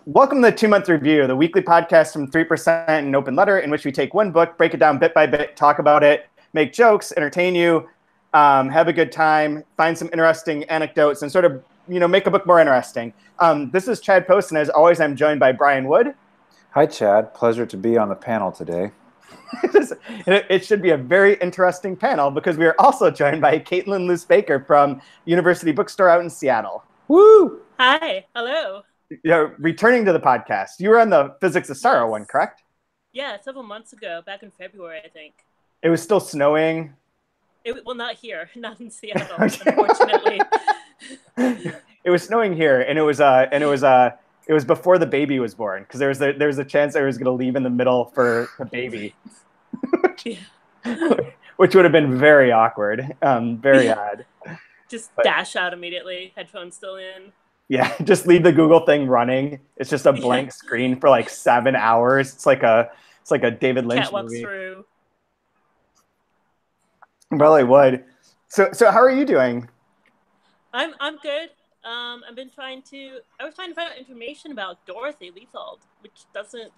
Welcome to the 2-month review, the weekly podcast from 3% and Open Letter, in which we take one book, break it down bit by bit, talk about it, make jokes, entertain you, have a good time, find some interesting anecdotes, and sort of make a book more interesting. This is Chad Post, and as always, I'm joined by Brian Wood. Hi, Chad. Pleasure to be on the panel today. It should be a very interesting panel because we are also joined by Caitlin Luce Baker from University Bookstore out in Seattle. Woo! Hi. Hello. Returning to the podcast. You were on the Physics of Sorrow one, correct? Yeah, several months ago, back in February, I think. It was still snowing? Well, not here. Not in Seattle, unfortunately. It was snowing here, and it was before the baby was born, because there was a chance I was going to leave in the middle for the baby, which would have been very awkward, very odd. Just dash out immediately, headphones still in. Yeah, just leave the Google thing running. It's just a blank screen for like 7 hours. It's like a David Lynch movie. Walks through. Well, I would. So how are you doing? I'm good. I was trying to find out information about Dorothy Leuthold, which doesn't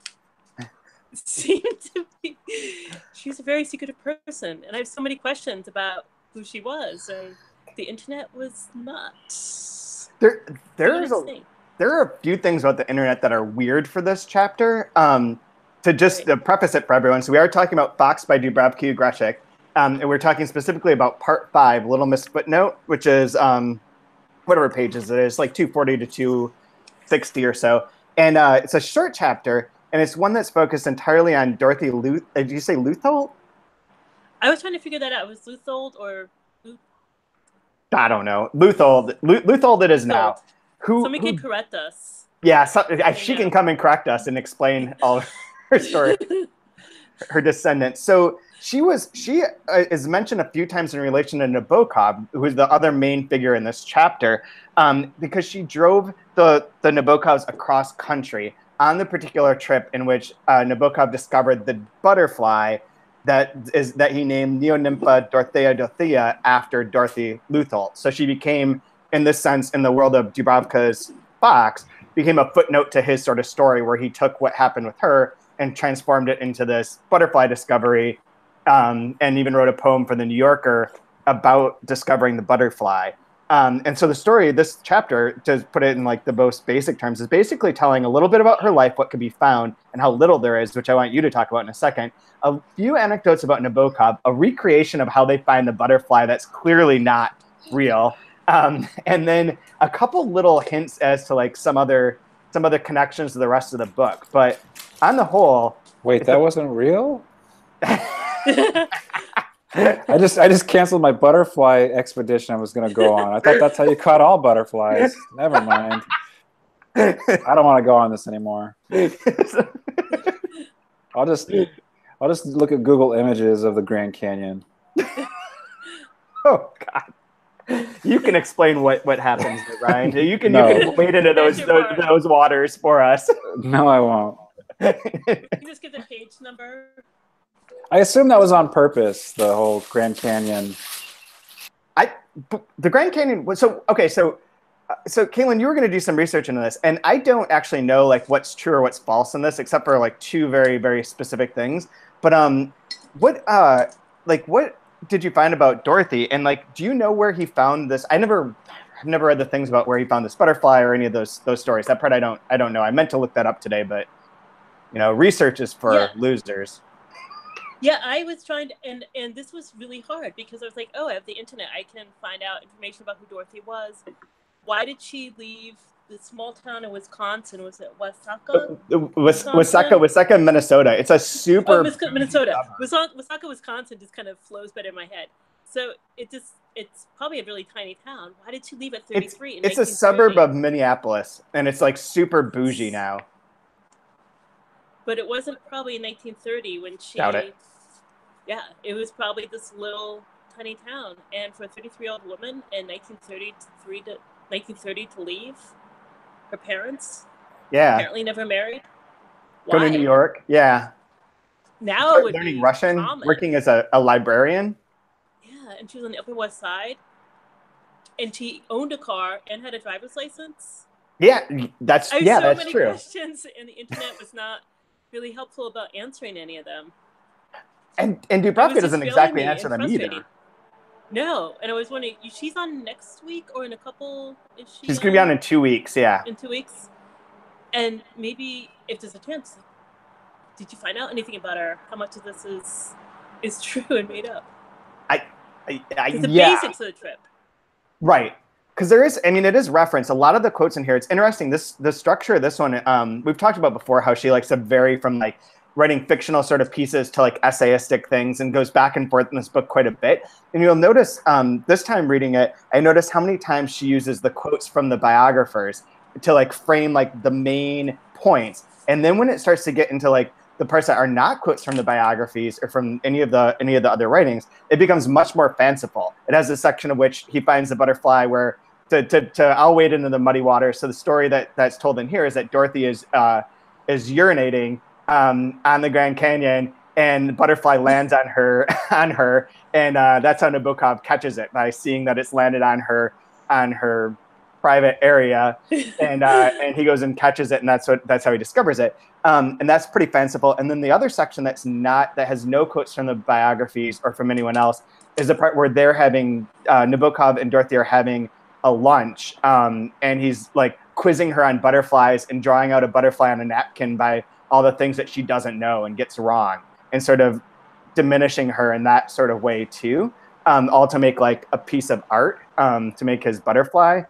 seem to be. She's a very secretive person, and I have so many questions about who she was, and the internet was not. There are a few things about the internet that are weird for this chapter. To preface it for everyone, so we are talking about Fox by Dubravka Ugresic, and we're talking specifically about Part 5, Little Miss Footnote, which is whatever pages it is, like 240 to 260 or so. And it's a short chapter, and it's one that's focused entirely on Dorothy did you say Leuthold? I was trying to figure that out. Was Leuthold or... I don't know. Leuthold it is now. Somebody can correct us. Yeah, she can come and correct us and explain all her story, her descendants. So she is mentioned a few times in relation to Nabokov, who is the other main figure in this chapter, because she drove the Nabokovs across country on the particular trip in which Nabokov discovered the butterfly that he named Neonympha Dorothea after Dorothy Leuthold. So she became, in this sense, in the world of Dubravka's Fox, became a footnote to his sort of story where he took what happened with her and transformed it into this butterfly discovery, and even wrote a poem for the New Yorker about discovering the butterfly. And so the story, this chapter, to put it in like the most basic terms, is basically telling a little bit about her life, what could be found, and how little there is, which I want you to talk about in a second. A few anecdotes about Nabokov, a recreation of how they find the butterfly that's clearly not real, and then a couple little hints as to like some other connections to the rest of the book. But on the whole, wait, that wasn't real? I just canceled my butterfly expedition I was going to go on. I thought that's how you caught all butterflies. Never mind. I don't want to go on this anymore. I'll just look at Google Images of the Grand Canyon. Oh God! You can explain what happens, Ryan. You can wade into those waters for us. No, I won't. You just give the page number. I assume that was on purpose, the whole Grand Canyon. The Grand Canyon was so Caitlin, you were going to do some research into this, and I don't actually know like what's true or what's false in this, except for like two very, very specific things. But what did you find about Dorothy? And like, do you know where he found this? I've never read the things about where he found this butterfly or any of those stories. That part I don't know. I meant to look that up today, but research is for losers. Yeah, I was trying to, and this was really hard because I was like, I have the internet. I can find out information about who Dorothy was. Why did she leave the small town in Wisconsin? Was it Wasaka? Wasaka, Minnesota. It's a super... Minnesota. Wasaka, Wisconsin just kind of flows better in my head. So it's probably a really tiny town. Why did she leave at 33? It's a suburb of Minneapolis, and it's like super bougie now. But it wasn't probably in 1930 when she... Doubt it. Yeah, it was probably this little tiny town. And for a 33-year-old woman in 1930 to leave her parents, apparently never married. Go to New York, yeah. Now it would learning be Russian, common. Working as a librarian. Yeah, and she was on the Upper West Side. And she owned a car and had a driver's license. Yeah, I have so that's many true. questions, and the internet was not really helpful about answering any of them. And Dubravka doesn't exactly answer them either. No, and I was wondering, she's on next week or in a couple? Is she? She's going to be on in 2 weeks. Yeah. In 2 weeks, and maybe if there's a chance, did you find out anything about her? How much of this is true and made up? The basics of the trip. Right. Because there is, I mean, it is referenced. A lot of the quotes in here, it's interesting. The structure of this one, we've talked about before how she likes to vary from like writing fictional sort of pieces to like essayistic things and goes back and forth in this book quite a bit. And you'll notice this time reading it, I noticed how many times she uses the quotes from the biographers to like frame like the main points. And then when it starts to get into like the parts that are not quotes from the biographies or from any of the other writings, it becomes much more fanciful. It has a section of which he finds the butterfly where I'll wade into the muddy water. So the story that's told in here is that Dorothy is urinating on the Grand Canyon, and the butterfly lands on her, and that's how Nabokov catches it, by seeing that it's landed on her private area, and he goes and catches it, and that's how he discovers it. And that's pretty fanciful. And then the other section that has no quotes from the biographies or from anyone else is the part where they're having Nabokov and Dorothy are having a lunch, and he's like quizzing her on butterflies and drawing out a butterfly on a napkin by all the things that she doesn't know and gets wrong, and sort of diminishing her in that sort of way too, all to make like a piece of art, to make his butterfly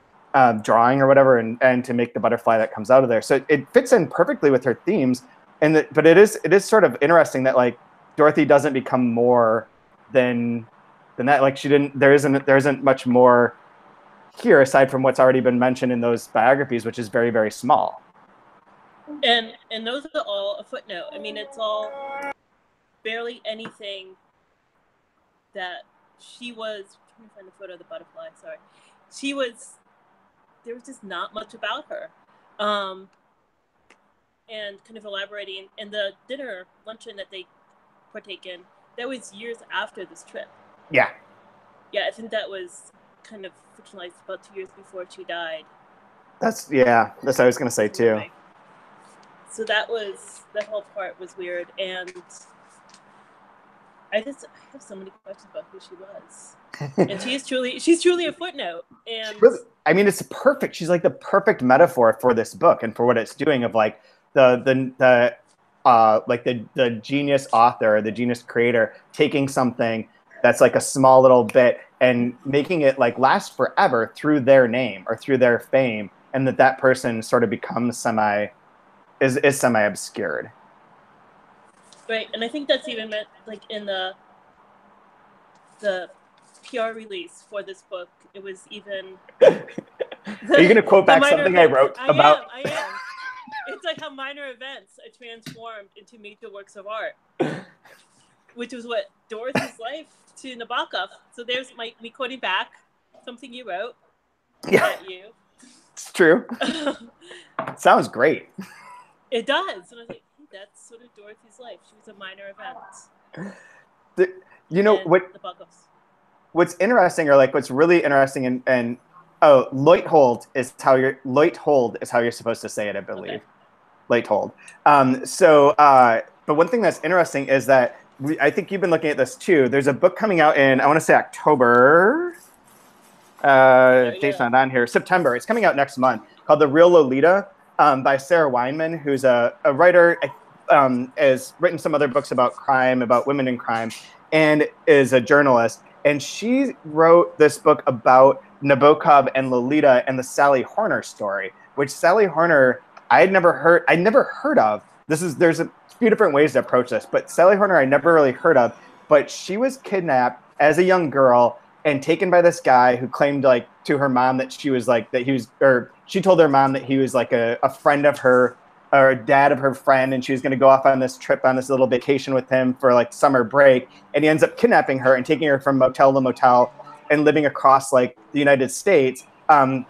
drawing or whatever, and to make the butterfly that comes out of there. So it fits in perfectly with her themes, but it is sort of interesting that like Dorothy doesn't become more than that. Like there isn't much more here aside from what's already been mentioned in those biographies, which is very, very small. And those are all a footnote. I mean, it's all barely anything that she was. I'm trying to find the photo of the butterfly. Sorry, there was just not much about her, and kind of elaborating. And the luncheon that they partake in, that was years after this trip. Yeah, I think that was kind of fictionalized about 2 years before she died. That's what I was going to say too. So that whole part was weird, and I have so many questions about who she was. And she's truly a footnote. And really, I mean, it's perfect. She's like the perfect metaphor for this book and for what it's doing, of like the genius author, the genius creator, taking something that's like a small little bit and making it like last forever through their name or through their fame, and that person sort of becomes semi-obscured. Right, and I think that's even meant like in the PR release for this book. It was even. Are you going to quote back something I wrote about? I am. It's like how minor events are transformed into major works of art, which was what Dorothy's life to Nabokov. So there's me quoting back something you wrote. Yeah, at you. It's true. Sounds great. It does, and I was like, hey, that's sort of Dorothy's life. She was a minor event. What's interesting, or like what's really interesting, and Leuthold is how you're supposed to say it, I believe. Okay. Leuthold. But one thing that's interesting is that I think you've been looking at this too. There's a book coming out in, I want to say October. Date's not on here. September. It's coming out next month, called The Real Lolita, by Sarah Weinman, who's a writer, has written some other books about crime, about women in crime, and is a journalist. And she wrote this book about Nabokov and Lolita and the Sally Horner story, which Sally Horner I'd never heard of. There's a few different ways to approach this, but Sally Horner I never really heard of. But she was kidnapped as a young girl and taken by this guy who claimed like to her mom that she was like, that he was, or she told her mom that he was like a friend of her, or a dad of her friend, and she was going to go off on this trip, on this little vacation with him for like summer break. And he ends up kidnapping her and taking her from motel to motel and living across like the United States,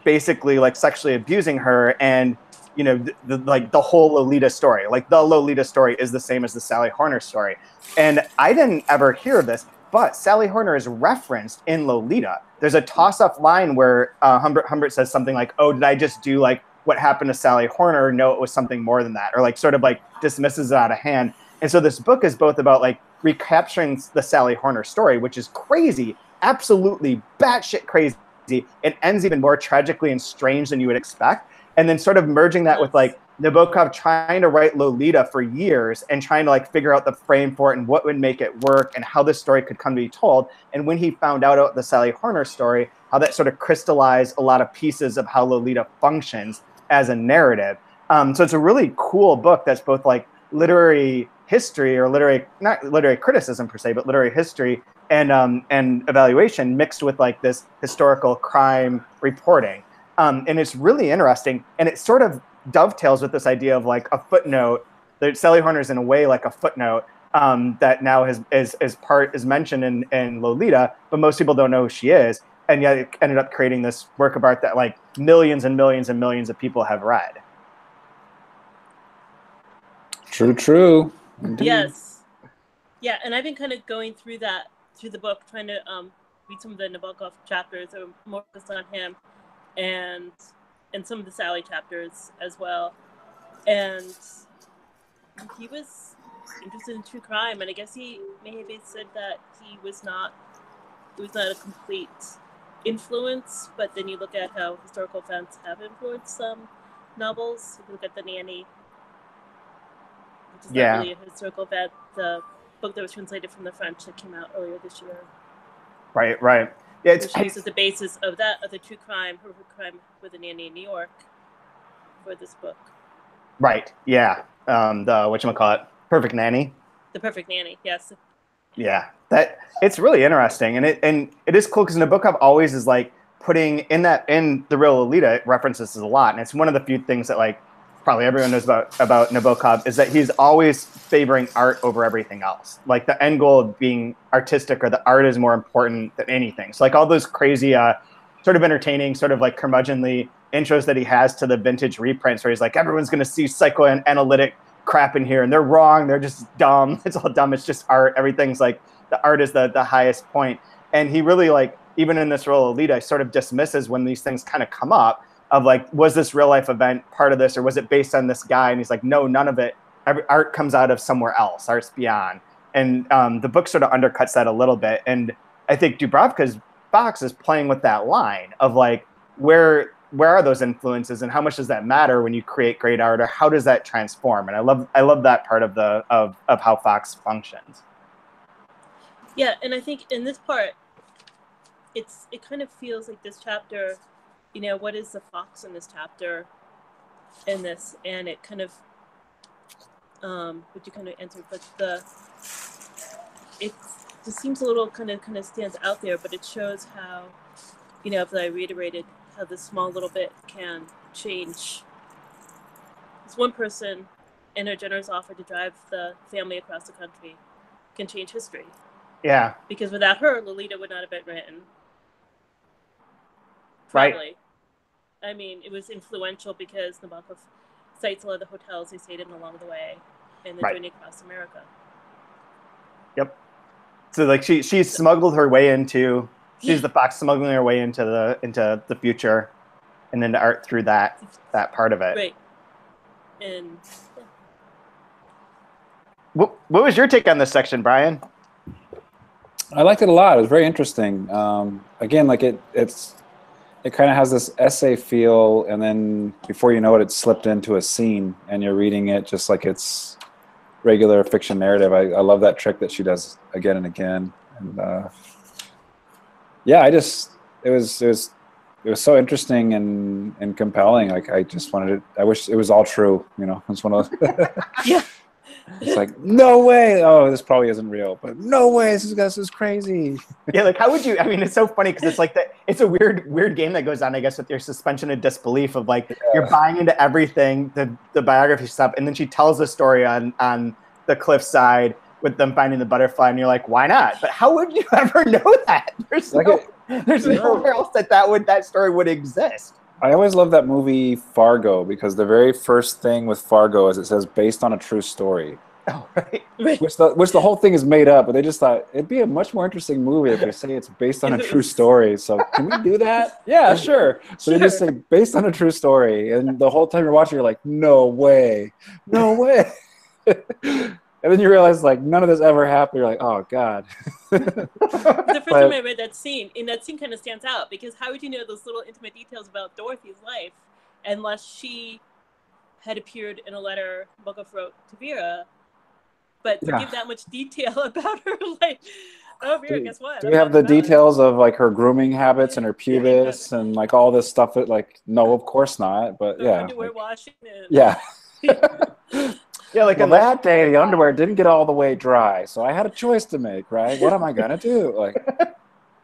basically like sexually abusing her. And, you know, the whole Lolita story, like the Lolita story is the same as the Sally Horner story. And I didn't ever hear of this, but Sally Horner is referenced in Lolita. There's a toss-up line where Humbert says something like, "Oh, did I just do like what happened to Sally Horner. No, it was something more than that, or like sort of like dismisses it out of hand. And so this book is both about like recapturing the Sally Horner story, which is crazy, absolutely batshit crazy. It ends even more tragically and strange than you would expect. And then sort of merging that with like Nabokov trying to write Lolita for years and trying to like figure out the frame for it and what would make it work and how this story could come to be told. And when he found out about the Sally Horner story, how that sort of crystallized a lot of pieces of how Lolita functions as a narrative. So it's a really cool book that's both like literary history or not literary criticism per se, but literary history and evaluation mixed with like this historical crime reporting. And it's really interesting. And it sort of dovetails with this idea of like a footnote. That Sally Horner is in a way like a footnote that now is mentioned in Lolita, but most people don't know who she is. And yet it ended up creating this work of art that like millions and millions and millions of people have read. True. Indeed. Yes. Yeah, and I've been kind of going through the book, trying to read some of the Nabokov chapters that are more focused on him, and some of the Sally chapters as well. And he was interested in true crime, and I guess he maybe said that it was not a complete influence, but then you look at how historical events have influenced some novels. You look at The Nanny, which is not really a historical event, the book that was translated from the French that came out earlier this year. Right. Yeah, which uses the basis of the true crime, horrific crime with a nanny in New York for this book. Right. Yeah. The whatchamacallit, Perfect Nanny. The Perfect Nanny, yes. Yeah. That it's really interesting. And it is cool because Nabokov always is like putting in the real Lolita, it references this a lot. And it's one of the few things that like probably everyone knows about Nabokov is that he's always favoring art over everything else. Like the end goal of being artistic or the art is more important than anything. So like all those crazy sort of entertaining, sort of like curmudgeonly intros that he has to the vintage reprints where he's like, everyone's going to see psychoanalytic crap in here and they're wrong. They're just dumb. It's all dumb. It's just art. Everything's like the art is the highest point. And he really like, even in this role of Lolita, sort of dismisses when these things kind of come up of like, was this real life event part of this or was it based on this guy? And he's like, no, none of it. Art comes out of somewhere else. Art's beyond. And the book sort of undercuts that a little bit. And I think Dubravka's Fox is playing with that line of like, where are those influences and how much does that matter when you create great art or how does that transform? And I love that part of how Fox functions. Yeah, and I think in this part, it kind of feels like this chapter, you know, what is the fox in this chapter in this? And it kind of, would you kind of answer, but it just seems a little kind of stands out there, but it shows how, you know, as I reiterated, how this small little bit can change. This one person and her generous offer to drive the family across the country can change history. Yeah. Because without her, Lolita would not have been written. Probably. Right. I mean, it was influential because Nabokov cites a lot of the hotels they stayed in along the way and the journey across America. Yep. So like she smuggled her way into, she's the fox smuggling her way into the future and into art through that part of it. Right. And yeah. What was your take on this section, Brian? I liked it a lot. It was very interesting. Again, like it kind of has this essay feel, and then before you know it, it's slipped into a scene, and you're reading it just like it's regular fiction narrative. I love that trick that she does again and again. And yeah, it was so interesting and compelling. Like I just wanted it. I wish it was all true. You know, it's one of those. Yeah. It's like, no way. Oh, this probably isn't real, but no way. This is crazy. Yeah, like how would you? I mean, it's so funny because it's like that. It's a weird game that goes on, I guess, with your suspension of disbelief of like you're buying into everything, the biography stuff, and then she tells the story on the cliffside with them finding the butterfly, and you're like, why not? But how would you ever know that? There's nowhere else that story would exist. I always love that movie Fargo because the very first thing with Fargo is it says based on a true story. Oh, right. Right. Which the whole thing is made up, but they just thought it'd be a much more interesting movie if we say it's based on a true story. So can we do that? Yeah, sure. So they just say based on a true story, and the whole time you're watching, you're like, no way, no way. And then you realize like none of this ever happened. You're like, oh god. The first time I read that scene, and that scene kind of stands out because how would you know those little intimate details about Dorothy's life unless she had appeared in a letter Nabokov wrote to Vera? But to give that much detail about her life, oh, Vera, guess what? Do we have the details of like her grooming habits and her pubis and like all this stuff? That like, no, of course not. But her underwear washing. And... Yeah. Yeah, like on that day, the underwear didn't get all the way dry, so I had a choice to make. Right? What am I gonna do? Like,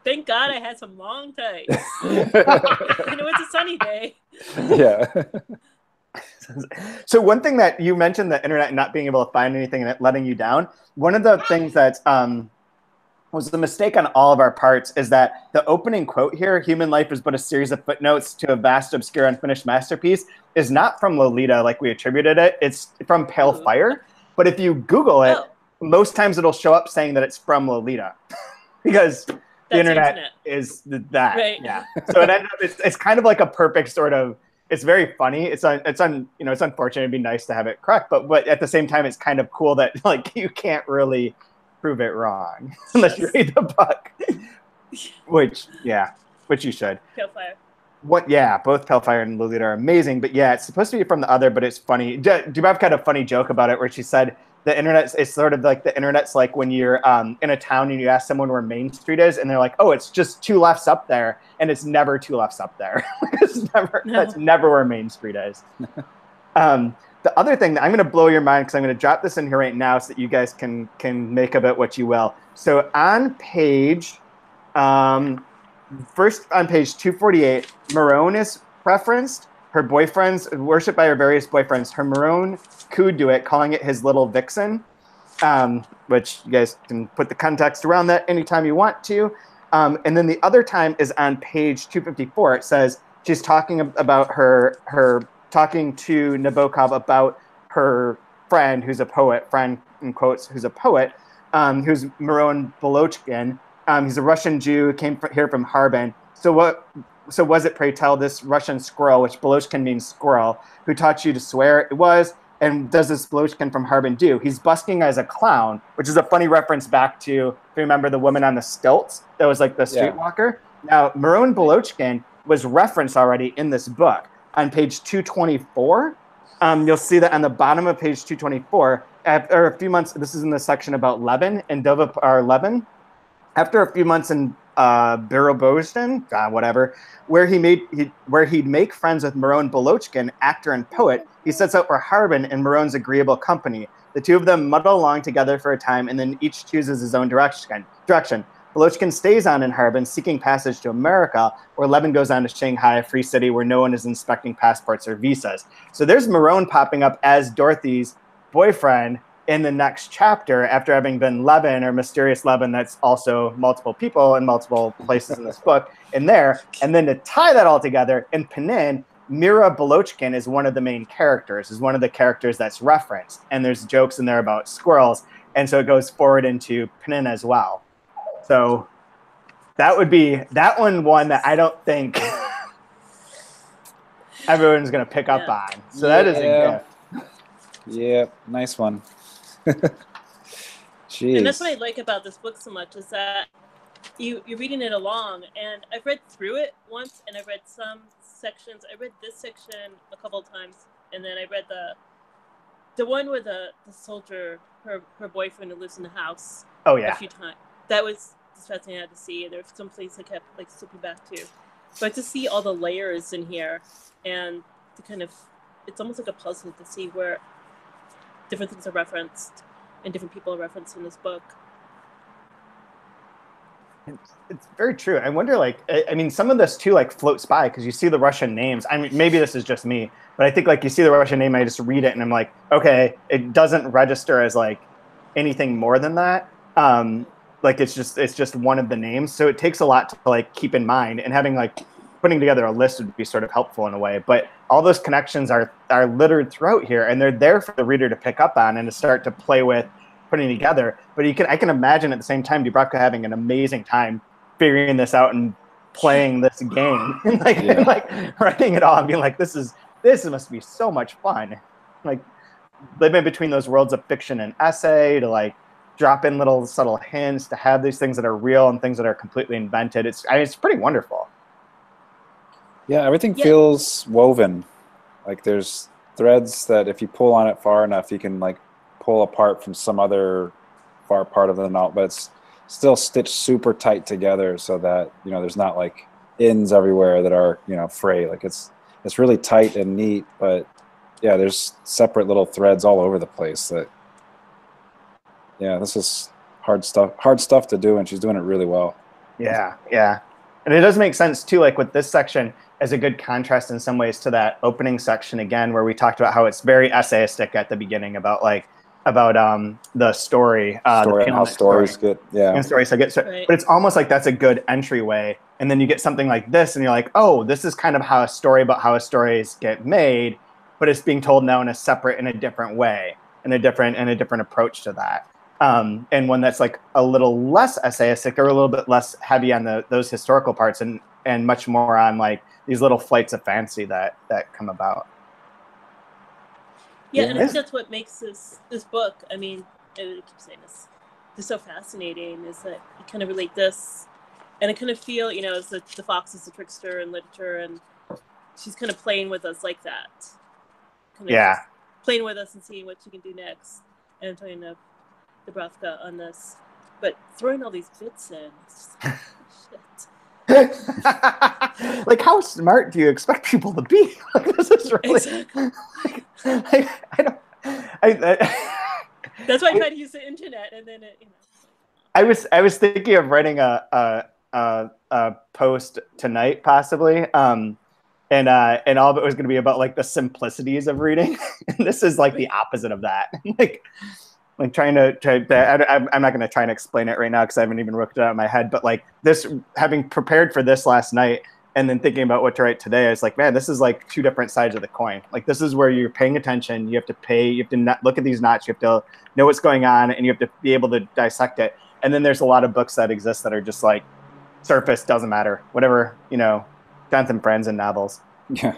thank God I had some long tights. And it was a sunny day. Yeah. So one thing that you mentioned, the internet not being able to find anything and it letting you down, one of the things that was the mistake on all of our parts is that the opening quote here, human life is but a series of footnotes to a vast, obscure, unfinished masterpiece, is not from Lolita like we attributed it. It's from Pale Fire. But if you Google it, most times it'll show up saying that it's from Lolita because the internet is that. Right. Yeah. So it ended up, it's kind of like a perfect sort of, it's very funny. It's unfortunate. It'd be nice to have it correct, but at the same time, it's kind of cool that like you can't really prove it wrong unless you read the book. which you should. Pale Fire. Both Pale Fire and Lolita are amazing, but yeah, it's supposed to be from the other, but it's funny. Dubov had a funny joke about it where she said the internet is sort of like the internet's like when you're in a town and you ask someone where Main Street is, and they're like, "Oh, it's just 2 lefts up there," and it's never 2 lefts up there. That's never where Main Street is. The other thing that I'm going to blow your mind because I'm going to drop this in here right now so that you guys can make of it what you will. So on page, first on page 248, Marone is referenced. Her boyfriends, worshipped by her various boyfriends. Her Marone cooed to it, calling it his little vixen, which you guys can put the context around that anytime you want to. And then the other time is on page 254. It says she's talking about her talking to Nabokov about her friend who's a poet, friend in quotes, who's a poet, who's Miron Bolochkin. He's a Russian Jew who came here from Harbin. So was it, pray tell, this Russian squirrel, which Bolochkin means squirrel, who taught you to swear? It was. And does this Bolochkin from Harbin do? He's busking as a clown, which is a funny reference back to, if you remember, the woman on the stilts that was like the streetwalker. Now, Miron Bolochkin was referenced already in this book. On page 224, you'll see that on the bottom of page 224, after a few months, this is in the section about Levin and Dovapar Levin. After a few months in Birobozhin, whatever, where he'd make friends with Miron Bolochkin, actor and poet, he sets out for Harbin in Miron's agreeable company. The two of them muddle along together for a time, and then each chooses his own direction. Bolochkin stays on in Harbin, seeking passage to America, where Levin goes on to Shanghai, a free city where no one is inspecting passports or visas. So there's Miron popping up as Dorothy's boyfriend in the next chapter after having been Levin, or mysterious Levin that's also multiple people in multiple places in this book in there. And then to tie that all together, in Penin, Mira Bolochkin is one of the main characters, is one of the characters that's referenced. And there's jokes in there about squirrels. And so it goes forward into Penin as well. So that would be one that I don't think everyone's going to pick up on. So that is a gift. Yeah, nice one. Jeez. And that's what I like about this book so much is that you're reading it along. And I've read through it once, and I've read some sections. I read this section a couple of times, and then I read the one where the soldier, her boyfriend who lives in the house. Oh yeah. A few times. That was fascinating I had to see. There's some place I kept like slipping back to. But to see all the layers in here and to kind of, it's almost like a puzzle to see where different things are referenced and different people are referenced in this book. It's very true. I wonder, like, I mean, some of this too, like, floats by because you see the Russian names. I mean, maybe this is just me, but I think like you see the Russian name, I just read it and I'm like, okay, it doesn't register as like anything more than that. Like it's just one of the names. So it takes a lot to like keep in mind, and having like putting together a list would be sort of helpful in a way. But all those connections are littered throughout here, and they're there for the reader to pick up on and to start to play with, putting together. But I can imagine at the same time Dubravka having an amazing time figuring this out and playing this game and like writing it all and being like, this must be so much fun. Like living between those worlds of fiction and essay, to like drop in little subtle hints, to have these things that are real and things that are completely invented. It's pretty wonderful. Yeah, everything feels woven. Like there's threads that if you pull on it far enough, you can like pull apart from some other far part of the novel, but it's still stitched super tight together so that, you know, there's not like ends everywhere that are, you know, frayed. Like it's really tight and neat, but yeah, there's separate little threads all over the place that, yeah, this is hard stuff to do, and she's doing it really well. Yeah. And it does make sense too, like with this section as a good contrast in some ways to that opening section again, where we talked about how it's very essayistic at the beginning about the story, and how stories get, and stories so good. So, right. But it's almost like that's a good entryway, and then you get something like this, and you're like, oh, this is kind of how a story about how stories get made, but it's being told now in a different way, in a different approach to that. And one that's like a little less essayistic or a little bit less heavy on those historical parts and much more on like these little flights of fancy that come about. Yeah, and I think that's what makes this book, I mean, I keep saying this so fascinating, is that you kind of relate this, and I kind of feel, you know, as the fox is a trickster in literature, and she's kind of playing with us like that. Kind of playing with us and seeing what she can do next. And I'm talking to Dubravka on this, but throwing all these bits in, it's just, shit. Like, how smart do you expect people to be? Like, this is really exactly. That's why I tried to use the internet, and then it, you know. I was thinking of writing a post tonight, possibly, and all of it was going to be about like the simplicities of reading, and this is like the opposite of that. Like trying to I'm not going to try and explain it right now because I haven't even worked it out in my head. But like this, having prepared for this last night and then thinking about what to write today, I was like, man, this is like two different sides of the coin. Like this is where you're paying attention. You have to look at these knots. You have to know what's going on, and you have to be able to dissect it. And then there's a lot of books that exist that are just like surface, doesn't matter, whatever, you know, Jonathan Franzen novels. Yeah.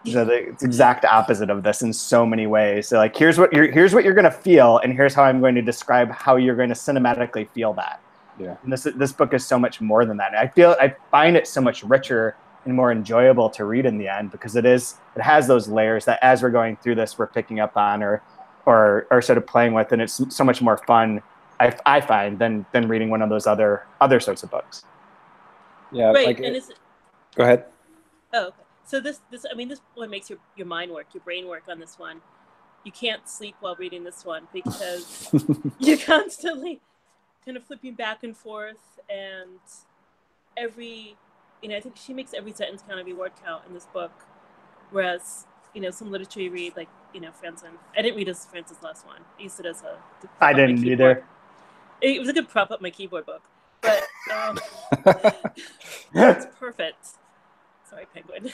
So it's exact opposite of this in so many ways. So like, here's what you're going to feel, and here's how I'm going to describe how you're going to cinematically feel that. Yeah. And this book is so much more than that. I find it so much richer and more enjoyable to read in the end because it has those layers that as we're going through this, we're picking up on or sort of playing with, and it's so much more fun, I find, than reading one of those other sorts of books. Yeah. Right. Like and go ahead. Oh, okay. So this one makes your mind work, your brain work on this one. You can't sleep while reading this one because you're constantly kind of flipping back and forth, and I think she makes every sentence count, every word count in this book. Whereas, you know, some literature you read, like, you know, Franzen. I didn't read Franzen's last one. I used it as I didn't either. It was a good prop up my keyboard book, but it's perfect. Sorry, Penguin.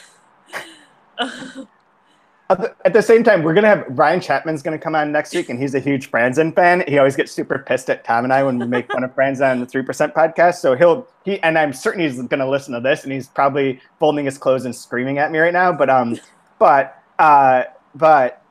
At the same time, we're going to have Ryan Chapman's going to come on next week, and he's a huge Franzen fan. He always gets super pissed at Tom and I when we make fun of Franzen on the 3% podcast. So and I'm certain he's going to listen to this, and he's probably folding his clothes and screaming at me right now. But I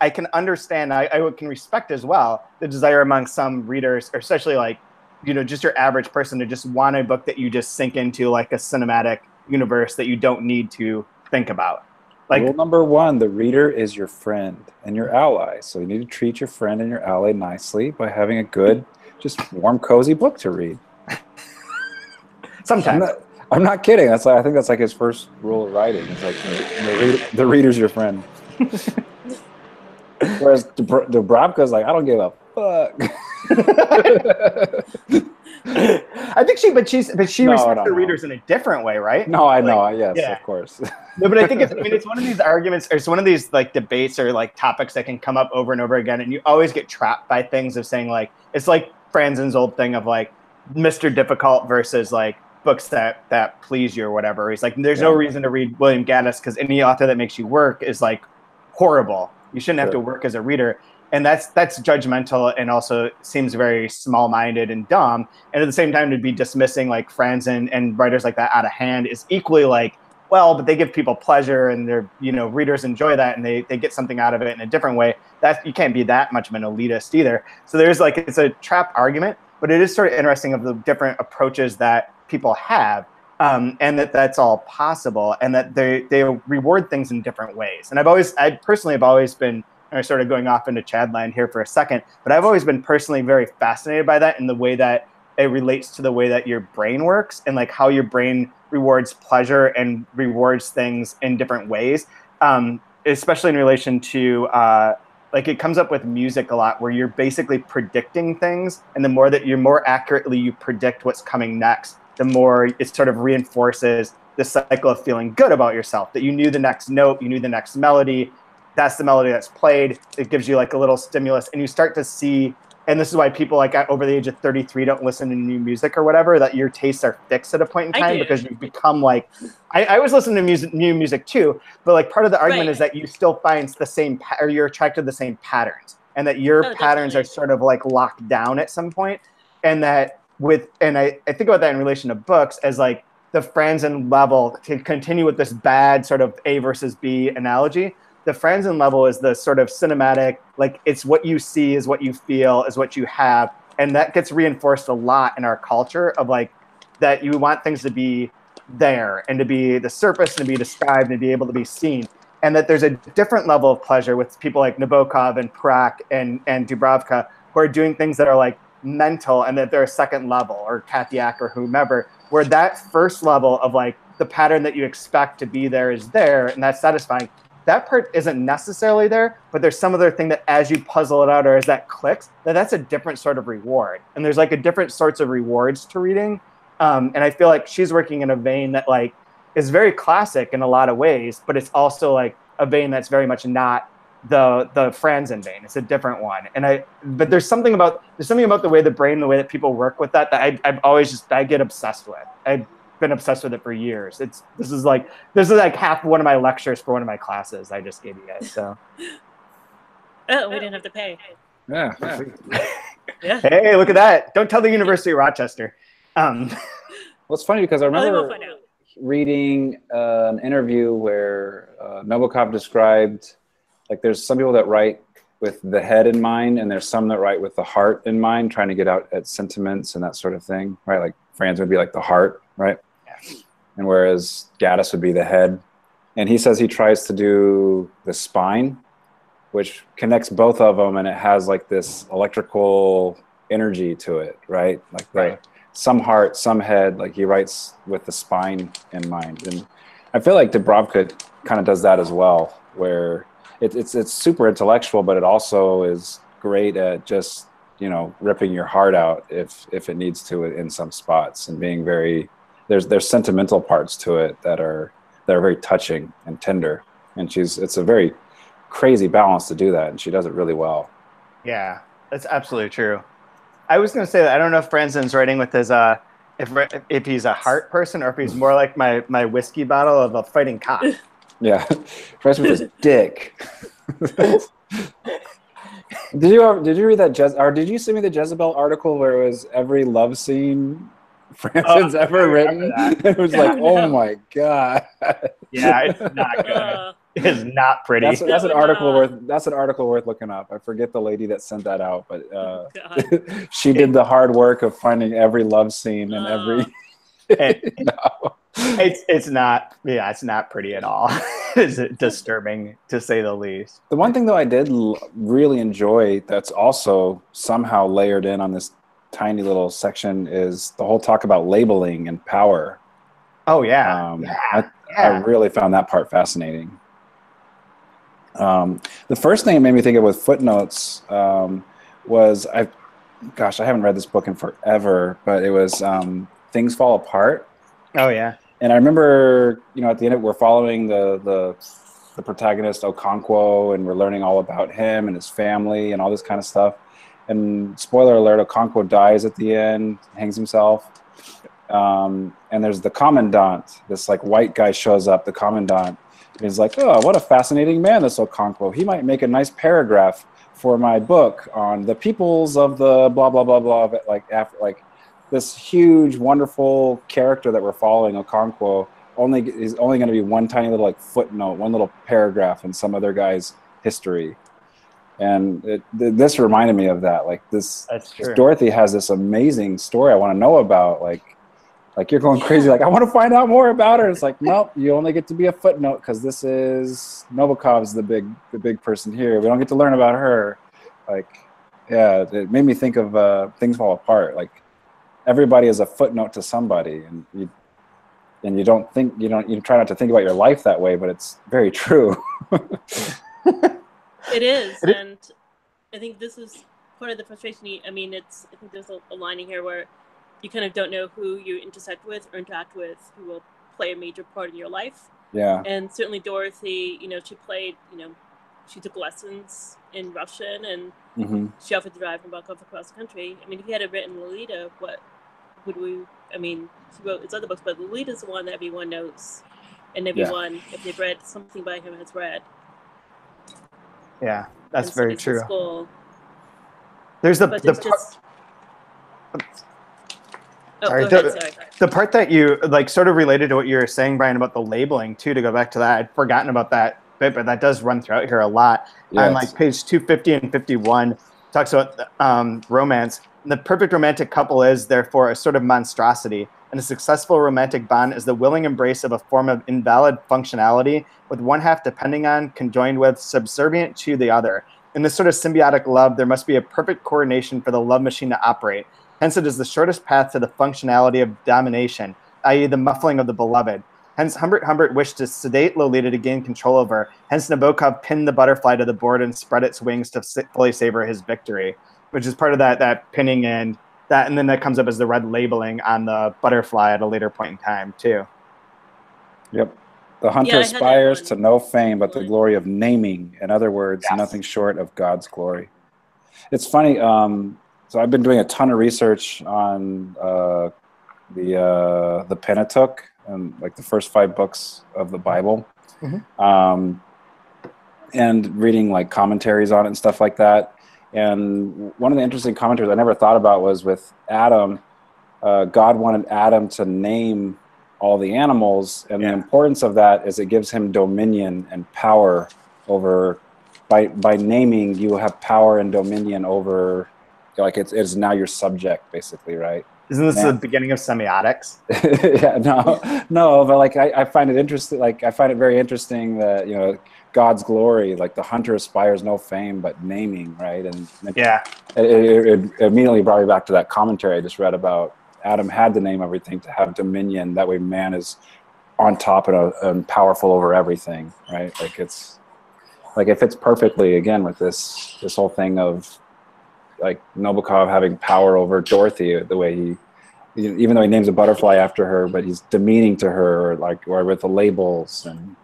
can understand, I can respect as well the desire among some readers, or especially like, you know, just your average person, to just want a book that you just sink into like a cinematic universe that you don't need to think about. Like, rule number 1, the reader is your friend and your ally. So you need to treat your friend and your ally nicely by having a good, just warm, cozy book to read. Sometimes. I'm not kidding. I think that's like his first rule of writing. It's like the reader's your friend. Whereas Dubravka's like, I don't give a fuck. I think she respects the readers in a different way, right? No, I know. Yes, of course. No, but I think it's one of these arguments, or it's one of these like debates or like topics that can come up over and over again, and you always get trapped by things of saying like, it's like Franzen's old thing of like Mr. Difficult versus like books that please you or whatever. He's like, there's no reason to read William Gaddis because any author that makes you work is like horrible. You shouldn't have to work as a reader. And that's judgmental and also seems very small-minded and dumb. And at the same time, to be dismissing like friends and writers like that out of hand is equally like, well, but they give people pleasure and they're, readers enjoy that and they get something out of it in a different way. That you can't be that much of an elitist either. So there's like, it's a trap argument, but it is sort of interesting of the different approaches that people have, and that's all possible, and that they reward things in different ways. And I personally have always been, and I'm sort of going off into Chad land here for a second, but I've always been personally very fascinated by that in the way that it relates to the way that your brain works and like how your brain rewards pleasure and rewards things in different ways, especially in relation to like it comes up with music a lot where you're basically predicting things, and the more that you more accurately you predict what's coming next, the more it sort of reinforces the cycle of feeling good about yourself, that you knew the next note, you knew the next melody, that's the melody that's played. It gives you like a little stimulus, and you start to see, and this is why people like over the age of 33 don't listen to new music or whatever, that your tastes are fixed at a point in time because you become like, I was listening to new music too, but like part of the argument is that you still find the same, or you're attracted to the same patterns, and that your patterns are sort of like locked down at some point. And that I think about that in relation to books as like the Franzen level, to continue with this bad sort of A versus B analogy. The Franzen level is the sort of cinematic, like it's what you see is what you feel is what you have. And that gets reinforced a lot in our culture of like, that you want things to be there and to be the surface and to be described and be able to be seen. And that there's a different level of pleasure with people like Nabokov and Prak and Dubravka who are doing things that are like mental, and that they're a second level, or Katyak or whomever, where that first level of like the pattern that you expect to be there is there and that's satisfying. That part isn't necessarily there, but there's some other thing that as you puzzle it out or as that clicks, that's a different sort of reward. And there's like a different sorts of rewards to reading. And I feel like she's working in a vein that like is very classic in a lot of ways, but it's also like a vein that's very much not the Franzen vein. It's a different one. But there's something about the way the brain, the way that people work with that I get obsessed with. I've been obsessed with it for years. This is like half one of my lectures for one of my classes I just gave you guys. So we didn't have to pay. Yeah. Yeah. Hey, look at that. Don't tell the University of Rochester. Well, it's funny because I remember reading an interview where Nabokov described, like, there's some people that write with the head in mind, and there's some that write with the heart in mind, trying to get out at sentiments and that sort of thing, right? Like Franz would be like the heart, right? Yeah. And whereas Gaddis would be the head. And he says he tries to do the spine, which connects both of them, and it has like this electrical energy to it, right? Like some heart, some head, like he writes with the spine in mind. And I feel like Dubravka kind of does that as well, where it's super intellectual, but it also is great at just, ripping your heart out if it needs to in some spots, and being very, there's sentimental parts to it that are very touching and tender. And it's a very crazy balance to do that, and she does it really well. Yeah, that's absolutely true. I was going to say that I don't know if Franzen's writing with his if he's a heart person or if he's more like my whiskey bottle of a fighting cock. Yeah, Franzen with his dick. Did you read that or did you send me the Jezebel article where it was every love scene Franzen's ever written? It was like, oh my god. Yeah, it's not good. It's not pretty. That's an article worth looking up. I forget the lady that sent that out, but she did the hard work of finding every love scene and every. It's not pretty at all. It's disturbing to say the least. The one thing though I did really enjoy that's also somehow layered in on this tiny little section is the whole talk about labeling and power. Oh yeah. I really found that part fascinating. The first thing it made me think of with Footnotes was I haven't read this book in forever, but it was Things Fall Apart. Oh yeah. And I remember, at the end we're following the protagonist Okonkwo, and we're learning all about him and his family and all this kind of stuff. And spoiler alert, Okonkwo dies at the end, hangs himself. And there's the commandant. This like white guy shows up, the commandant. And he's like, oh, what a fascinating man, this Okonkwo. He might make a nice paragraph for my book on the peoples of the blah, blah, blah, blah. Like, after, like this huge, wonderful character that we're following, Okonkwo, is only going to be one tiny little like footnote, one little paragraph in some other guy's history. And this reminded me of that. Like this Dorothy has this amazing story I want to know about. Like you're going crazy. Like I want to find out more about her. It's like, nope, you only get to be a footnote because this is Nabokov's the big person here. We don't get to learn about her. Like, yeah, it made me think of Things Fall Apart. Like everybody is a footnote to somebody, and you try not to think about your life that way, but it's very true. It is, and I think this is part of the frustration. I think there's a line in here where you kind of don't know who you intersect with or interact with who will play a major part in your life. Yeah. And certainly Dorothy, she took lessons in Russian, and she offered to drive Nabokov across the country. I mean, if he had written Lolita, she wrote his other books, but Lolita's the one that everyone knows, and everyone, if they've read something by him, has read. Yeah, that's very true. School. There's the part that you like sort of related to what you were saying, Brian, about the labeling too. To go back to that, I'd forgotten about that bit, but that does run throughout here a lot. Yes. On like page 250 and 51, talks about romance. And the perfect romantic couple is therefore a sort of monstrosity, and a successful romantic bond is the willing embrace of a form of invalid functionality, with one half depending on, conjoined with, subservient to the other. In this sort of symbiotic love, there must be a perfect coordination for the love machine to operate. Hence, it is the shortest path to the functionality of domination, i.e. the muffling of the beloved. Hence, Humbert wished to sedate Lolita to gain control of her. Hence, Nabokov pinned the butterfly to the board and spread its wings to fully savor his victory, which is part of that pinning and then that comes up as the red labeling on the butterfly at a later point in time, too. Yep. The hunter aspires to no fame but the glory of naming. In other words, nothing short of God's glory. It's funny. So I've been doing a ton of research on the Pentateuch and like the first 5 books of the Bible, and reading like commentaries on it and stuff like that. And one of the interesting commentaries I never thought about was with Adam. God wanted Adam to name all the animals, and the importance of that is it gives him dominion and power over. By naming, you have power and dominion over. Like it's now your subject, basically, right? Isn't this the beginning of semiotics? Yeah, no, but like I find it interesting. Like I find it very interesting that God's glory, like the hunter aspires no fame but naming, right? And it immediately brought me back to that commentary I just read about Adam had to name everything to have dominion. That way, man is on top and powerful over everything, right? Like it fits perfectly again with this whole thing of like Nabokov having power over Dorothy, the way he, even though he names a butterfly after her, but he's demeaning to her, or with the labels and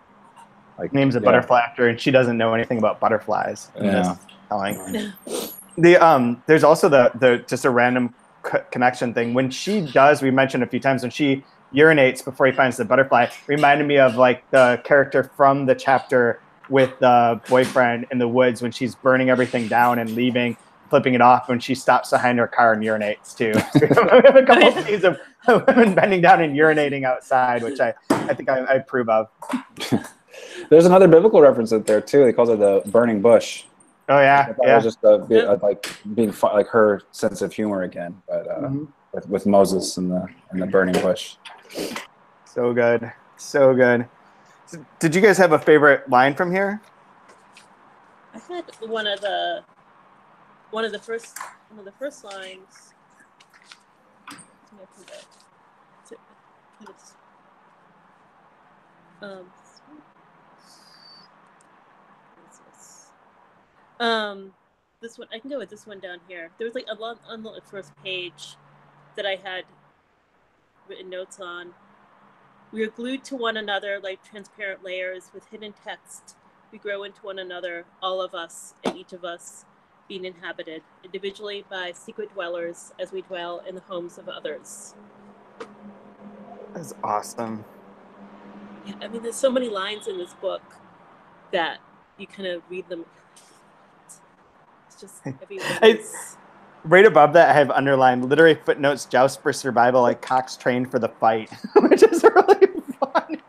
like names a butterfly after her, and she doesn't know anything about butterflies. Yeah. There's also the just a random connection thing. When she does, we mentioned a few times when she urinates before he finds the butterfly, reminded me of like the character from the chapter with the boyfriend in the woods when she's burning everything down and leaving, flipping it off when she stops behind her car and urinates too. We have a couple of scenes of women bending down and urinating outside, which I think I approve of. There's another biblical reference in there too. He calls it the burning bush. Oh yeah, It was just like being fun, like her sense of humor again, but with Moses and the burning bush. So good, so good. So, did you guys have a favorite line from here? I had one of the first lines. This one I can go with this one down here. There was like a lot on the first page that I had written notes on. We are glued to one another like transparent layers with hidden text. We grow into one another, all of us and each of us being inhabited individually by secret dwellers as we dwell in the homes of others. That's awesome. Yeah, I mean, there's so many lines in this book that you kind of read them. It's just everyone is... Right above that, I have underlined literary footnotes joust for survival like cocks trained for the fight, which is really fun.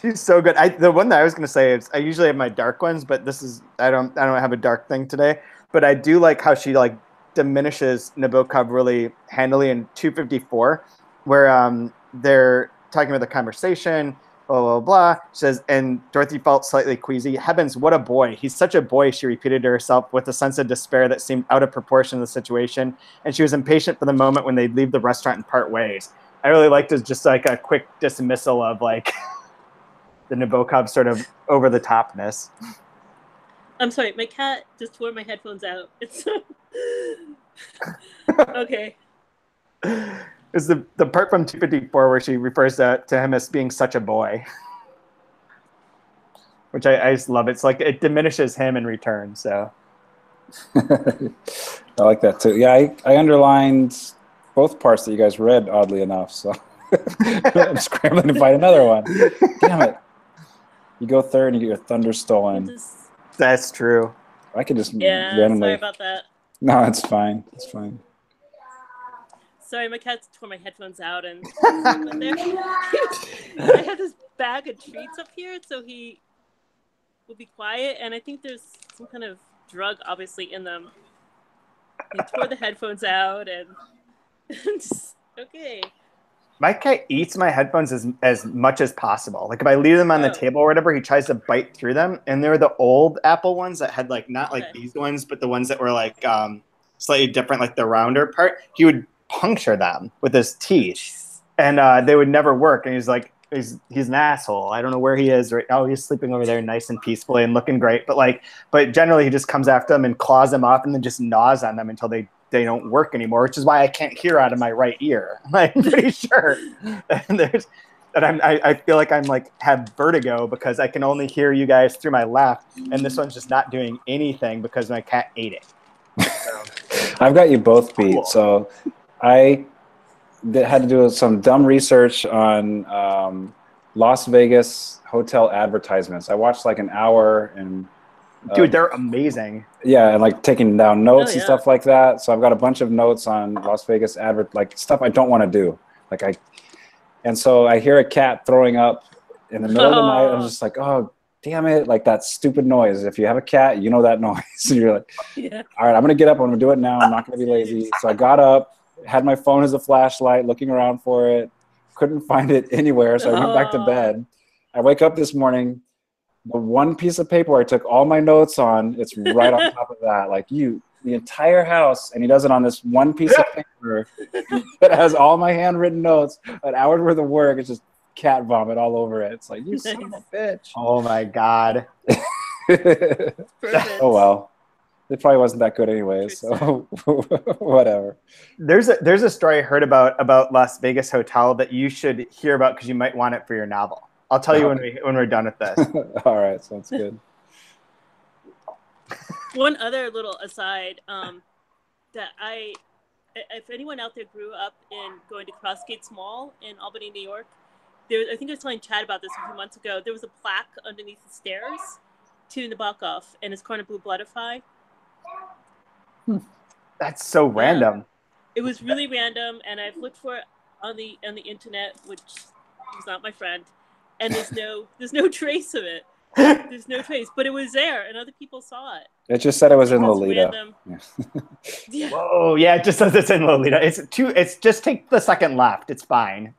She's so good. The one that I was going to say is I usually have my dark ones, but this is I don't have a dark thing today. But I do like how she like diminishes Nabokov really handily in 254, where they're talking about the conversation. Blah, blah, blah. She says, and Dorothy felt slightly queasy. Heavens, what a boy. He's such a boy, she repeated to herself with a sense of despair that seemed out of proportion to the situation. And she was impatient for the moment when they'd leave the restaurant and part ways. I really liked it just like a quick dismissal of like the Nabokov sort of over the topness. I'm sorry, my cat just tore my headphones out. It's okay. Is the part from 254 where she refers to him as being such a boy, which I just love. It's like it diminishes him in return. So I like that too. Yeah, I underlined both parts that you guys read, oddly enough. So I'm scrambling to find another one. Damn it! You go third and you get your thunder stolen. That's true. I could just randomly. Sorry about that. No, it's fine. It's fine. Sorry, my cat tore my headphones out, and I have this bag of treats up here, so he will be quiet. And I think there's some kind of drug, obviously, in them. He tore the headphones out, and just, okay. My cat eats my headphones as much as possible. Like if I leave them on the table or whatever, he tries to bite through them. And they're the old Apple ones that had like not like these ones, but the ones that were like slightly different, like the rounder part. He would puncture them with his teeth, and they would never work. And he's like, he's an asshole. I don't know where he is right now. He's sleeping over there, nice and peacefully and looking great. But generally, he just comes after them and claws them off, and then just gnaws on them until they don't work anymore. Which is why I can't hear out of my right ear. I'm pretty sure. And I feel like I'm like have vertigo because I can only hear you guys through my left, and this one's just not doing anything because my cat ate it. So. I've got you both beat. Cool. So I had to do some dumb research on Las Vegas hotel advertisements. I watched like an hour and dude, they're amazing. Yeah, and like taking down notes and stuff like that. So I've got a bunch of notes on Las Vegas like stuff I don't want to do. And so I hear a cat throwing up in the middle of the night. I'm just like, oh, damn it. Like that stupid noise. If you have a cat, you know that noise. So you're like, all right, I'm going to get up. I'm going to do it now. I'm not going to be lazy. So I got up, had my phone as a flashlight, looking around for it. Couldn't find it anywhere. So I went back to bed. I wake up this morning. The one piece of paper I took all my notes on, it's right on top of that. Like the entire house, and he does it on this one piece of paper that has all my handwritten notes, an hour's worth of work. It's just cat vomit all over it. It's like, you son of a bitch. Oh my God. Oh well. It probably wasn't that good anyway, so whatever. There's a story I heard about Las Vegas Hotel that you should hear about because you might want it for your novel. I'll tell you when we're done with this. All right, sounds good. One other little aside that if anyone out there grew up in going to Crossgates Mall in Albany, New York, I think I was telling Chad about this a few months ago. There was a plaque underneath the stairs to Nabokov and his Corner Blue Bloodify. That's so random. It was really random, and I've looked for it on the internet, which is not my friend. And there's no trace of it. There's no trace, but it was there, and other people saw it. It just said it was in Lolita. Yeah. Whoa, yeah, it just says it's in Lolita. It's just take the second left. It's fine.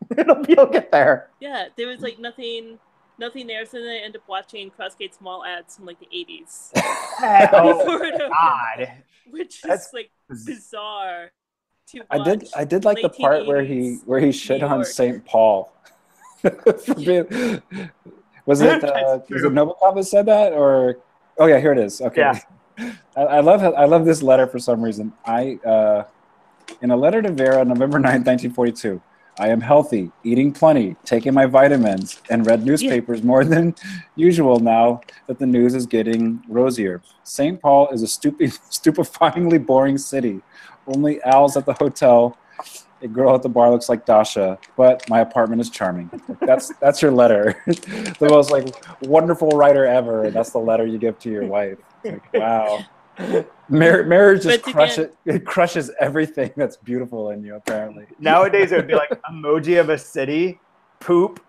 You'll get there. Yeah, there was like nothing there, so then I ended up watching Crossgates Mall ads from like the 80s. Oh God, which is like bizarre. I did like the part where he shit on St. Paul. Was it Nabokov that said that, or oh yeah, here it is. Okay, yeah. I love this letter for some reason. In a letter to Vera, November 9th, 1942. I am healthy, eating plenty, taking my vitamins, and read newspapers more than usual now that the news is getting rosier. St. Paul is a stupefyingly boring city. Only owls at the hotel, A girl at the bar looks like Dasha, but my apartment is charming. That's your letter. The most like wonderful writer ever, and that's the letter you give to your wife. It's like, wow. Marriage just crushes everything that's beautiful in you, apparently. Nowadays it would be like emoji of a city, poop,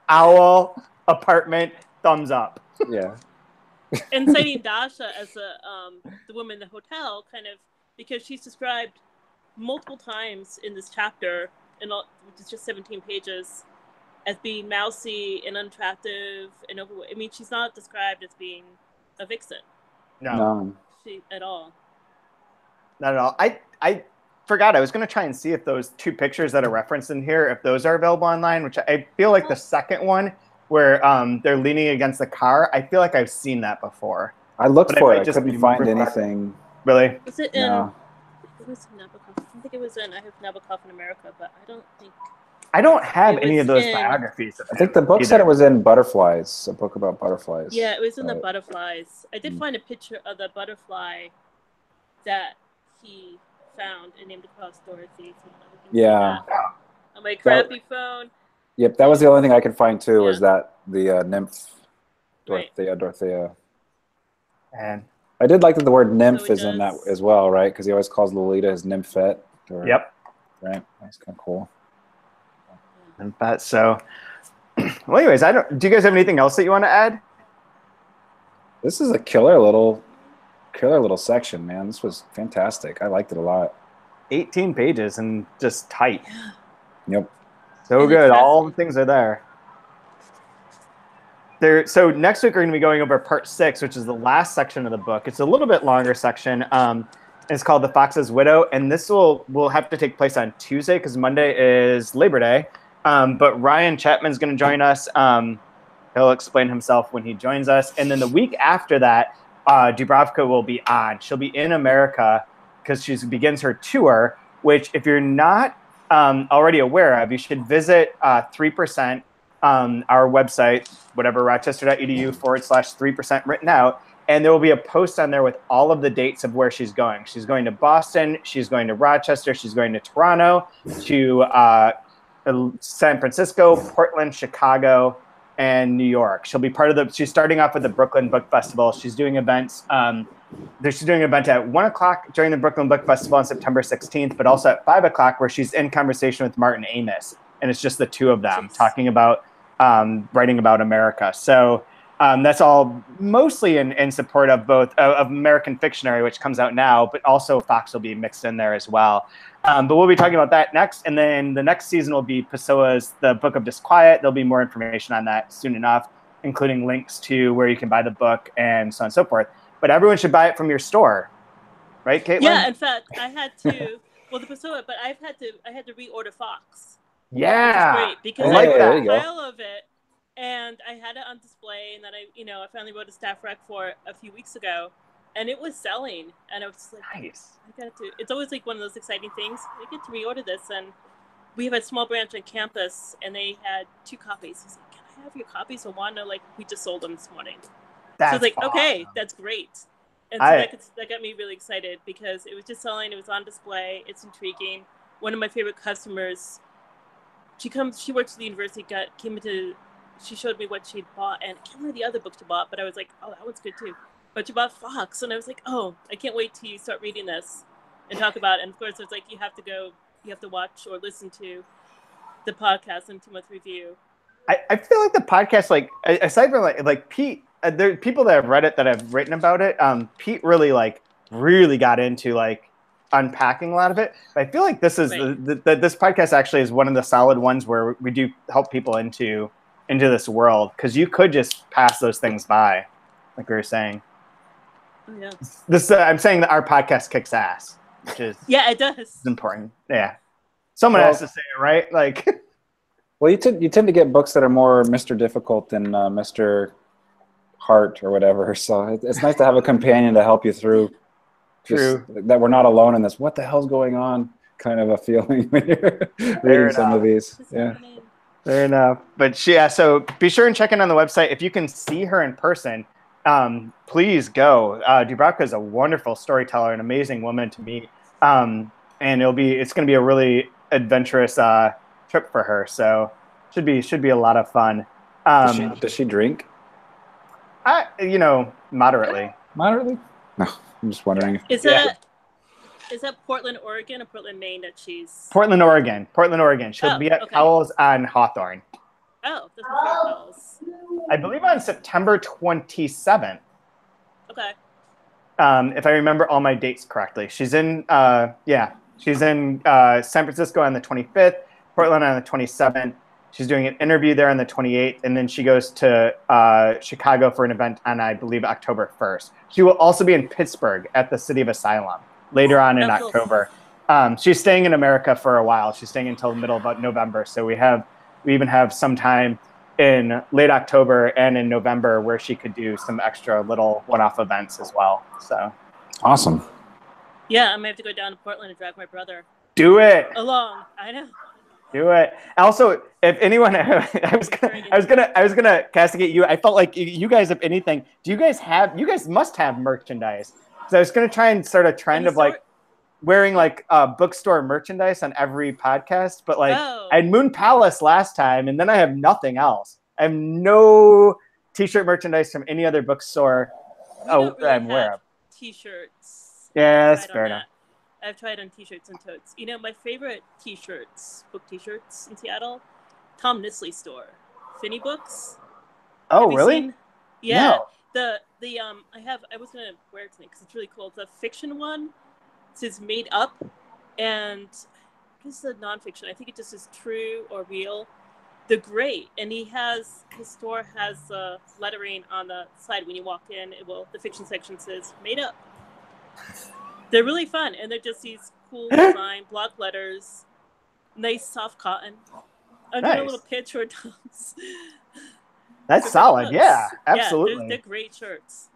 owl, apartment, thumbs up. Yeah. And citing Dasha as the woman in the hotel, kind of, because she's described multiple times in this chapter, which is just 17 pages, as being mousy and unattractive and overweight. I mean, she's not described as being a vixen. No. At all. Not at all. I forgot. I was going to try and see if those two pictures that are referenced in here, if those are available online, which I feel like the second one where they're leaning against the car, I feel like I've seen that before. I looked for it. I couldn't find anything. Really? Was it in... No. It was in Nabokov. I don't think it was in I Have Nabokov in America, but I don't think... I don't have any of those biographies. I think the book said it was in Butterflies, a book about butterflies. Yeah, it was in the Butterflies. I did find a picture of the butterfly that he found and named across Dorothy. Yeah. On my crappy phone. Yep, that was the only thing I could find too, was that the nymph, Dorothea. And I did like that the word nymph is in that as well, right? Because he always calls Lolita his nymphette. Yep. Right, that's kind of cool. And that, so, well, anyways, do you guys have anything else that you want to add? This is a killer little section, man. This was fantastic. I liked it a lot. 18 pages and just tight. Yep. So good. All the things are there. So next week we're going to be going over part 6, which is the last section of the book. It's a little bit longer section. It's called The Fox's Widow, and this will have to take place on Tuesday because Monday is Labor Day. But Ryan Chapman's going to join us. He'll explain himself when he joins us. And then the week after that, Dubravka will be on. She'll be in America because she begins her tour, which if you're not already aware of, you should visit 3%, our website, whatever, rochester.edu/3% written out. And there will be a post on there with all of the dates of where she's going. She's going to Boston. She's going to Rochester. She's going to Toronto, to San Francisco, Portland, Chicago, and New York. She'll be part of she's starting off with the Brooklyn Book Festival. She's doing events. She's doing an event at 1 o'clock during the Brooklyn Book Festival on September 16th, but also at 5 o'clock where she's in conversation with Martin Amis. And it's just the two of them talking about writing about America. So that's all mostly in support of both of American Fictionary, which comes out now, but also Fox will be mixed in there as well. But we'll be talking about that next. And then the next season will be Pessoa's The Book of Disquiet. There'll be more information on that soon enough, including links to where you can buy the book and so on and so forth. But everyone should buy it from your store. Right, Caitlin? Yeah, in fact, I had to, well, the Pessoa, but I had to reorder Fox. Yeah. Which is great because I like I that. had a pile of it and I had it on display, and then I finally wrote a staff rec for it a few weeks ago. And it was selling, and I was just like, nice. It's always like one of those exciting things. I get to reorder this, and we have a small branch on campus, and they had 2 copies. He's like, can I have your copies of one? Like, we just sold them this morning. So I was like, awesome. Okay, that's great. And so that got me really excited because it was just selling. It was on display. It's intriguing. One of my favorite customers, she works at the university, she showed me what she'd bought, and I can't remember the other book she bought, but I was like, oh, that one's good too. But you bought Fox, and I was like, oh, I can't wait till you start reading this and talk about it. And of course, it's like you have to watch or listen to the podcast and 2-month review. I feel like the podcast, like aside from like Pete, there are people that have read it that have written about it. Pete really got into like unpacking a lot of it. But I feel like this is this podcast actually is one of the solid ones where we do help people into this world, because you could just pass those things by, like we were saying. Yeah. This I'm saying that our podcast kicks ass, which is it does. It's important. Yeah, someone has to say it, right? Like, well, you tend to get books that are more Mr. Difficult than Mr. Heart or whatever. So it's nice to have a companion to help you through. True. That we're not alone in this. What the hell's going on? Kind of a feeling when you're reading some of these. Yeah. Fair enough. But so be sure and check in on the website if you can see her in person. Please go. Dubravka is a wonderful storyteller, an amazing woman to meet. And it's going to be a really adventurous trip for her. So should be a lot of fun. Does she drink? Moderately. Moderately? No, I'm just wondering. Is that Portland, Oregon, or Portland, Maine that she's? Portland, Oregon. She'll be at Howells on Hawthorne. Oh, that's before Howells. I believe on September 27th. Okay. If I remember all my dates correctly. She's in San Francisco on the 25th, Portland on the 27th. She's doing an interview there on the 28th, and then she goes to Chicago for an event on, I believe, October 1st. She will also be in Pittsburgh at the City of Asylum later on in October. She's staying in America for a while. She's staying until the middle of November. So we even have some time in late October and in November where she could do some extra little one-off events as well. So awesome. Yeah, I may have to go down to Portland and drag my brother. Do it. Along. I know. Do it. Also, if anyone, I was gonna castigate you. I felt like you guys, if anything, you guys must have merchandise. So I was gonna try and start a trend of like wearing like bookstore merchandise on every podcast. But like I had Moon Palace last time, and then I have nothing else. I have no T-shirt merchandise from any other bookstore. I'm aware of. T-shirts. Yeah, that's fair enough. I've tried on T-shirts and totes. My favorite T-shirts, book T-shirts in Seattle, Tom Nisley store, Finney Books. Oh, really? Yeah. No. I was gonna wear it today because it's really cool. The fiction one says made up, and this is the nonfiction. I think it just is true or real. The great, and his store has lettering on the side when you walk in. The fiction section says made up. They're really fun, and they're just these cool design block letters, nice soft cotton. I'm doing a little pitch for Tom's. That's solid. Yeah, absolutely. Yeah, they're great shirts.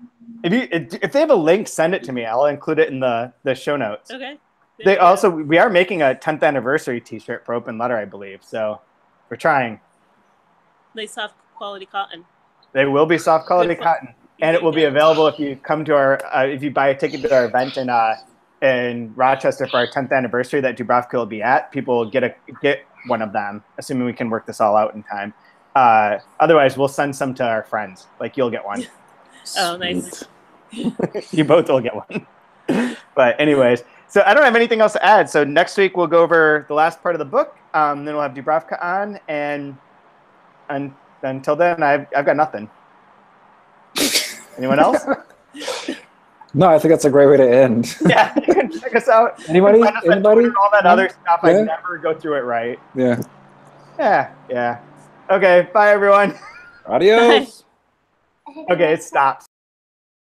If they have a link, send it to me. I'll include it in the show notes. Okay. We are making a 10th anniversary T-shirt for Open Letter, I believe. So we're trying. Nice soft quality cotton. They will be soft quality cotton. And it will be available if you come to our, if you buy a ticket to our event in Rochester for our 10th anniversary that Dubrovka will be at. People will get one of them, assuming we can work this all out in time. Otherwise, we'll send some to our friends. Like you'll get one. Oh, nice. You both will get one. But anyways, so I don't have anything else to add. So next week we'll go over the last part of the book. Then we'll have Dubrovka on, and until then, I've got nothing. Anyone else? No, I think that's a great way to end. Yeah, you can check us out. Anybody? All that other stuff, yeah. I never go through it right. Yeah. Yeah. Okay, bye everyone. Adios. Okay, it stops.